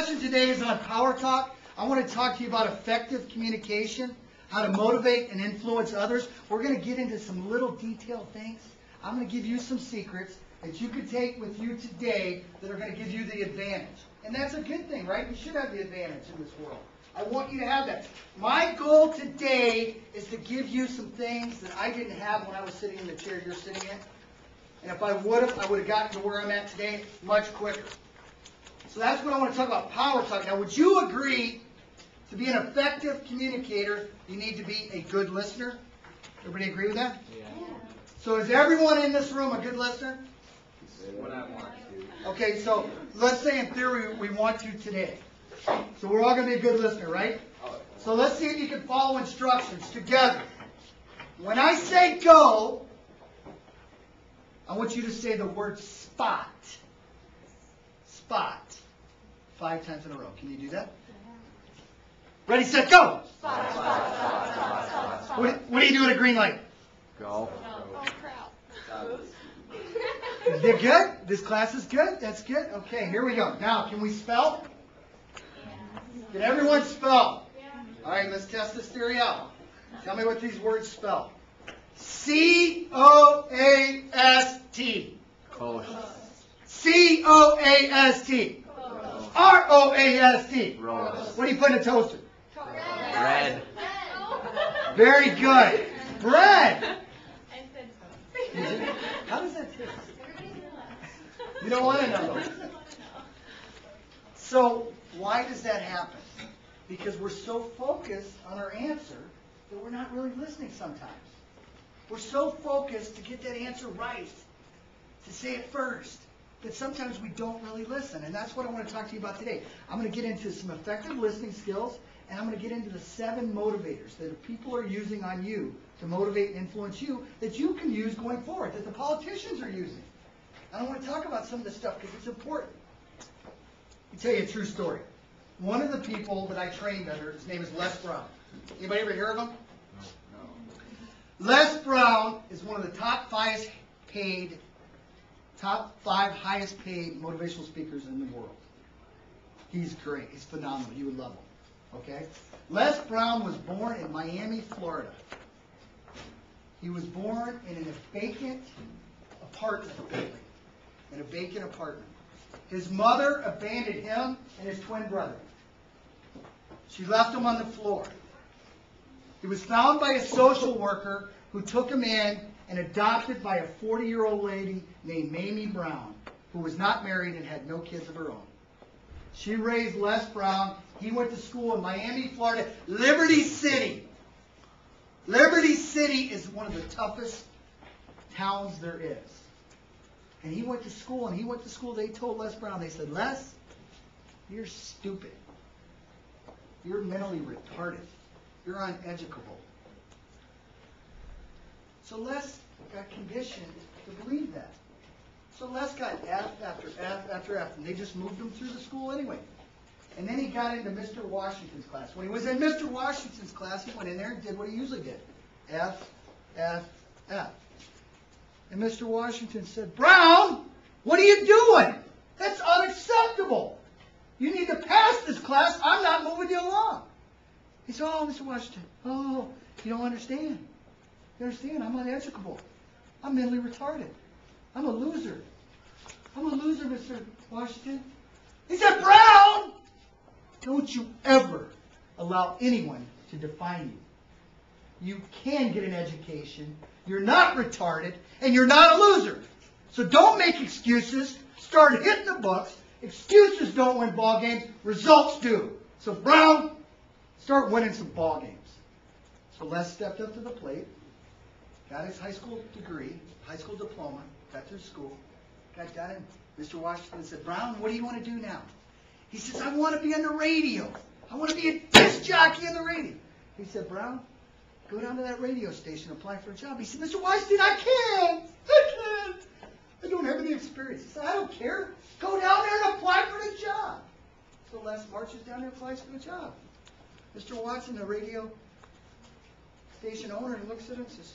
lesson today is on Power Talk. I want to talk to you about effective communication, how to motivate and influence others. We're going to get into some little detailed things. I'm going to give you some secrets that you can take with you today that are going to give you the advantage. And that's a good thing, right? You should have the advantage in this world. I want you to have that. My goal today is to give you some things that I didn't have when I was sitting in the chair you're sitting in. And if I would have gotten to where I'm at today much quicker. So that's what I want to talk about, Power Talk. Now, would you agree to be an effective communicator, you need to be a good listener? Everybody agree with that? Yeah. So is everyone in this room a good listener? What I want to. Okay, so let's say in theory we want to today. So we're all going to be a good listener, right? So let's see if you can follow instructions together. When I say go, I want you to say the word spot. Spot. 5 times in a row. Can you do that? Ready, set, go! Spot, spot, spot, spot, spot, spot. What do you do at a green light? Go. Oh, crap. They're good? This class is good? That's good? Okay, here we go. Now, can we spell? Can everyone spell? All right, let's test this theory out. Tell me what these words spell. C-O-A-S-T. Coast. C-O-A-S-T. R-O-A-S-T. Rose. What do you put in a toaster? Red. Very good. Bread. How does that taste? You don't want to know. So, why does that happen? Because we're so focused on our answer that we're not really listening sometimes. We're so focused to get that answer right, to say it first, that sometimes we don't really listen. And that's what I want to talk to you about today. I'm going to get into some effective listening skills, and I'm going to get into the 7 motivators that people are using on you to motivate and influence you that you can use going forward, that the politicians are using. And I want to talk about some of this stuff because it's important. Let me tell you a true story. One of the people that I trained under, his name is Les Brown. Anybody ever hear of him? No. Les Brown is one of the top 5 highest paid motivational speakers in the world. He's great. He's phenomenal. You would love him. Okay? Les Brown was born in Miami, Florida. He was born in a vacant apartment building. In a vacant apartment. His mother abandoned him and his twin brother. She left him on the floor. He was found by a social worker who took him in and adopted by a 40-year-old lady named Mamie Brown, who was not married and had no kids of her own. She raised Les Brown. He went to school in Miami, Florida, Liberty City. Liberty City is one of the toughest towns there is. And he went to school, they told Les Brown, they said, Les, you're stupid. You're mentally retarded. You're uneducable. So Les got conditioned to believe that. So Les got F after F after F, and they just moved him through the school anyway. And then he got into Mr. Washington's class. When he was in Mr. Washington's class, he went in there and did what he usually did. F, F, F. And Mr. Washington said, Brown, what are you doing? That's unacceptable. You need to pass this class. I'm not moving you along. He said, oh, Mr. Washington, oh, you don't understand. You understand? I'm uneducable. I'm mentally retarded. I'm a loser. I'm a loser, Mr. Washington. He said, Brown, don't you ever allow anyone to define you. You can get an education. You're not retarded, and you're not a loser. So don't make excuses. Start hitting the books. Excuses don't win ball games. Results do. So Brown, start winning some ball games. So Les stepped up to the plate, got his high school degree, high school diploma, got through school, got in. Mr. Washington said, Brown, what do you want to do now? He says, I want to be on the radio. I want to be a disc jockey on the radio. He said, Brown, go down to that radio station and apply for a job. He said, Mr. Washington, I can't. I don't have any experience. He said, I don't care. Go down there and apply for the job. So Les marches down there and applies for the job. Mr. Watson, the radio station owner, looks at him and says,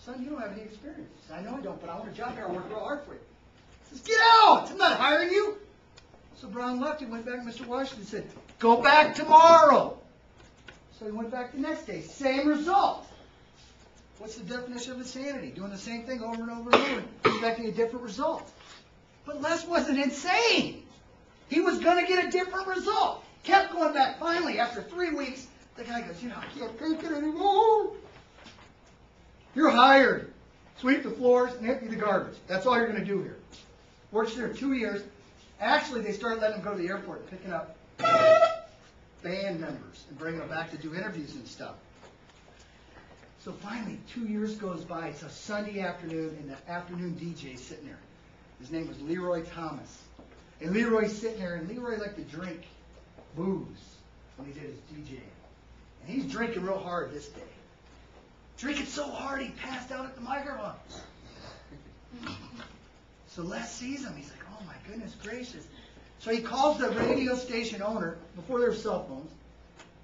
son, you don't have any experience. He says, I know I don't, but I want a job here. I'll work real hard for you. He says, get out. I'm not hiring you. So Brown left and went back. Mr. Washington said, go back tomorrow. So he went back the next day. Same result. What's the definition of insanity? Doing the same thing over and over and over, expecting a different result. But Les wasn't insane. He was going to get a different result. Kept going back. Finally, after 3 weeks, the guy goes, I can't take it anymore. You're hired. Sweep the floors and empty the garbage. That's all you're going to do here. Works there 2 years. Actually, they started letting him go to the airport and picking up band members and bringing them back to do interviews and stuff. So finally, 2 years goes by. It's a Sunday afternoon, and the afternoon DJ's sitting there. His name was Leroy Thomas. And Leroy's sitting there, and Leroy liked to drink booze when he did his DJing. And he's drinking real hard this day. Drinking so hard he passed out at the microphone. So Les sees him. He's like, oh my goodness gracious. So he calls the radio station owner, before there were cell phones.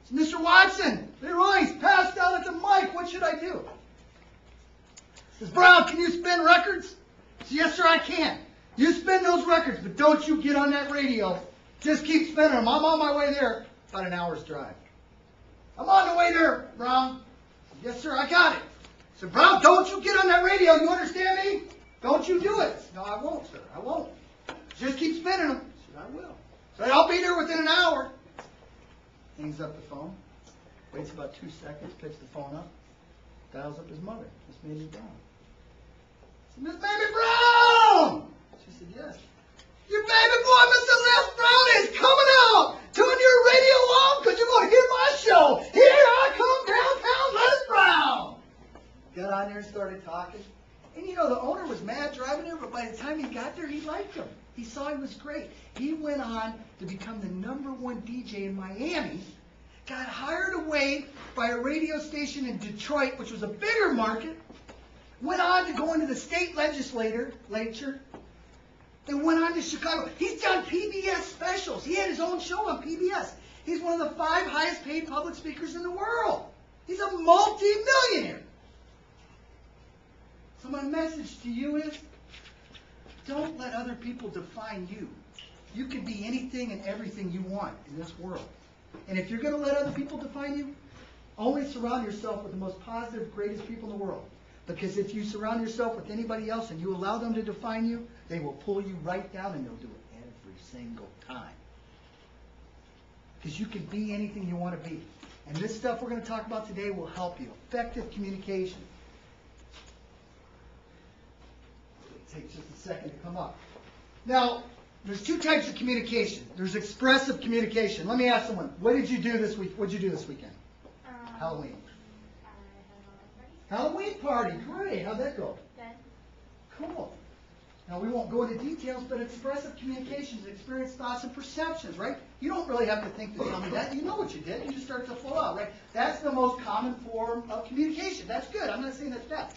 He says, Mr. Watson, Leroy's passed out at the mic. What should I do? He says, Brown, can you spin records? He says, yes, sir, I can. You spin those records, but don't you get on that radio. Just keep spinning them. I'm on my way there. About an hour's drive. I'm on the way there, Brown. Yes, sir, I got it. I said, Brown, don't you get on that radio. You understand me? Don't you do it. No, I won't, sir. I won't. Just keep spinning them. I said, I will. So I'll be there within an hour. Hangs up the phone. Waits about 2 seconds. Picks the phone up. Dials up his mother, Miss Mamie Brown. I said, Miss Mamie Brown! She said, yes. Your baby boy, Mr. Les Brown, is coming out. Turn your radio on because you're going to hear my show. Here I come downtown, Les Brown. Got on there and started talking. And the owner was mad driving there, but by the time he got there, he liked him. He saw he was great. He went on to become the #1 DJ in Miami, got hired away by a radio station in Detroit, which was a bigger market, went on to go into the state legislature, and went on to Chicago. He's done PBS specials. He had his own show on PBS. He's one of the 5 highest paid public speakers in the world. He's a multi-millionaire. So my message to you is, don't let other people define you. You can be anything and everything you want in this world. And if you're going to let other people define you, only surround yourself with the most positive, greatest people in the world. Because if you surround yourself with anybody else and you allow them to define you, they will pull you right down, and they'll do it every single time. Because you can be anything you want to be. And this stuff we're going to talk about today will help you. Effective communication. It takes just a second to come up. Now, there's 2 types of communication. There's expressive communication. Let me ask someone, what did you do this week? What did you do this weekend? Halloween. Halloween party. Great. How'd that go? Good. Cool. Now, we won't go into details, but expressive communication is experience, thoughts, and perceptions, right? You don't really have to think to tell me that. You know what you did. You just start to flow out, right? That's the most common form of communication. That's good. I'm not saying that's bad.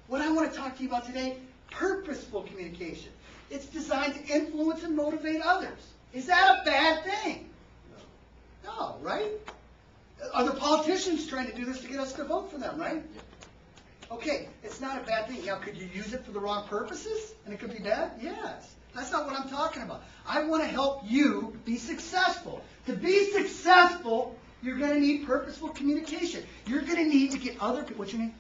What I want to talk to you about today, purposeful communication. It's designed to influence and motivate others. Is that a bad thing? No, right? Are the politicians trying to do this to get us to vote for them, right? Okay, it's not a bad thing. Now, could you use it for the wrong purposes? And it could be bad? Yes. That's not what I'm talking about. I want to help you be successful. To be successful, you're going to need purposeful communication. You're going to need to get other people. What's your name?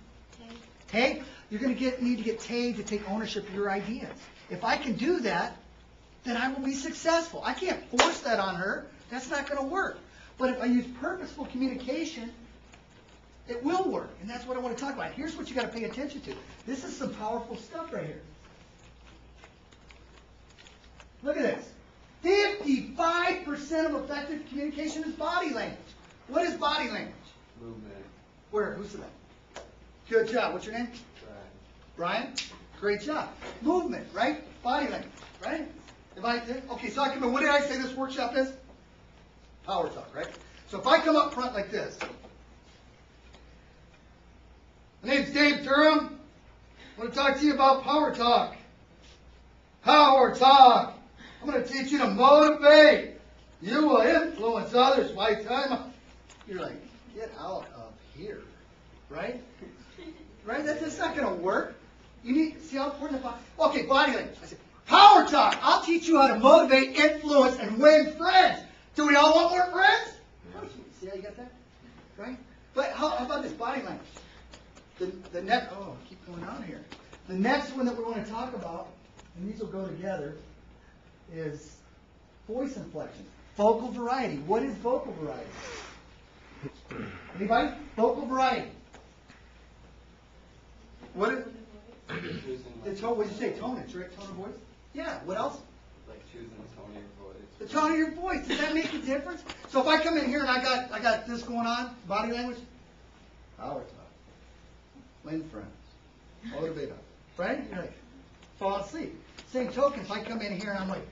Tay. You're going to need to get Tay to take ownership of your ideas. If I can do that, then I will be successful. I can't force that on her. That's not going to work. But if I use purposeful communication, it will work. And that's what I want to talk about. Here's what you got to pay attention to. This is some powerful stuff right here. Look at this. 55% of effective communication is body language. What is body language? Movement. Where? Who said that? Good job. What's your name? Brian? Great job. Movement, right? Body language, right? Okay, so what did I say this workshop is? Power talk, right? So if I come up front like this. My name's Dave Durham. I want to talk to you about power talk. Power talk. I'm going to teach you to motivate. You will influence others by time. You're like, get out of here, right? Right? That's not going to work. You need, see how important the body. Okay, body language. I said, Power talk. I'll teach you how to motivate, influence, and win friends. Do we all want more friends? See how you got that? Right? But how about this body language? The next, oh, I keep going on here. The next one that we want to talk about, and these will go together, is voice inflection. Vocal variety. What is vocal variety? Anybody? Vocal variety. What is the tone? What did you say? Tone. It's right. Tone of voice. Yeah. What else? Like choosing the tone of your voice. The tone of your voice. Does that make a difference? So if I come in here and I got this going on, body language, power talk, win friends, motivate us, right? You're like, fall asleep. Same token, if I come in here and I'm like,